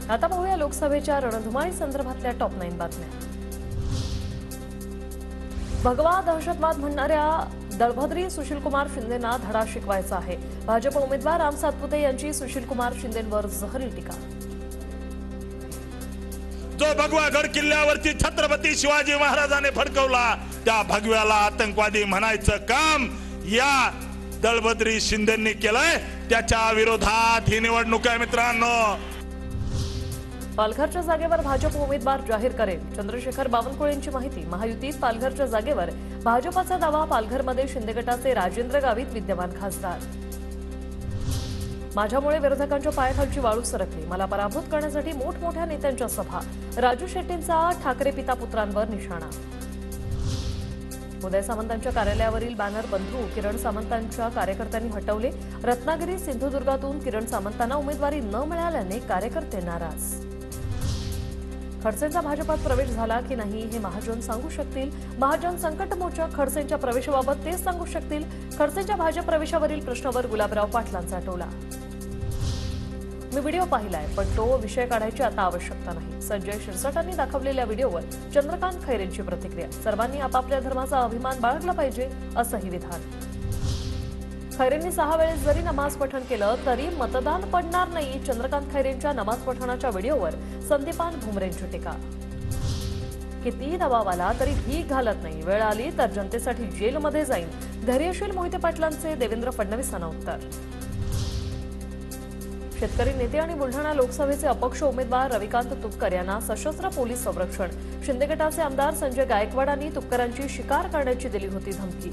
आता पाहूया लोकसभेच्या रणधुमाळी संदर्भातल्या टॉप 9 बातम्या। भगवा दहशतवाद म्हणणाऱ्या दळभद्री सुशीलकुमार शिंदेंना धडा शिकवायचा आहे। भाजप उमेदवार राम सातपुते यांची सुशीलकुमार शिंदेंवर जहरी टीका। जो भगवा गड किल्ल्यावरती छत्रपती शिवाजी महाराजांनी फडकवला त्या भगव्याला आतंकवादी म्हणायचं काम या दळभद्री शिंदेंनी केलंय। त्याच्या विरोधात ही निवडणूक आहे मित्रांनो। पालघरच्या जागेवर भाजप उमेदवार जाहीर करेल, चंद्रशेखर बावनकुळेंची माहिती। महायुतीत पालघरच्या जागेवर भाजपचा दावा। पालघरमध्ये शिंदे गटाचे राजेंद्र गावित विद्यमान खासदार। माझ्यामुळे विरोधकांच्या पायाखालची वाळू सरकली, मला पराभूत करण्यासाठी मोठमोठ्या नेत्यांच्या सभा। राजू शेट्टींचा ठाकरे पिता पुत्रांवर निशाणा। उदय सामंतांच्या कार्यालयावरील बॅनर बंधू किरण सामंतांच्या कार्यकर्त्यांनी हटवले। रत्नागिरी सिंधुदुर्गातून किरण सामंतांना उमेदवारी न मिळाल्याने कार्यकर्ते नाराज। खडसेंचा भाजपात प्रवेश झाला की नाही हे महाजन सांगू शकतील। महाजन संकटमोचक, खडसेंच्या प्रवेशाबाबत तेच सांगू शकतील। खडसेंच्या भाजप प्रवेशावरील प्रश्नावर गुलाबराव पाटलांचा टोला। मी व्हिडिओ पाहिलाय पण तो विषय काढायची आता आवश्यकता नाही। संजय शिरसाटांनी दाखवलेल्या व्हिडिओवर चंद्रकांत खैरेंची प्रतिक्रिया। सर्वांनी आपापल्या धर्माचा अभिमान बाळगला पाहिजे असंही विधान। खैरेंनी 6 वेळेस जरी नमाज पठण केलं तरी मतदान पडणार नाही। चंद्रकांत खैरेंच्या नमाज पठणाच्या व्हिडिओवर संदीपान भुमरेंची टीका। कितीही दबाव आला तरी भीक घालत नाही, वेळ आली तर जनतेसाठी जेलमध्ये जाईन, धैर्यशील मोहिते पाटलांचे देवेंद्र फडणवीसांना उत्तर। शेतकरी नेते आणि बुलढाणा लोकसभेचे अपक्ष उमेदवार रविकांत तुपकर यांना सशस्त्र पोलीस संरक्षण। शिंदे गटाचे आमदार संजय गायकवाडांनी तुपकरांची शिकार करण्याची दिली होती धमकी।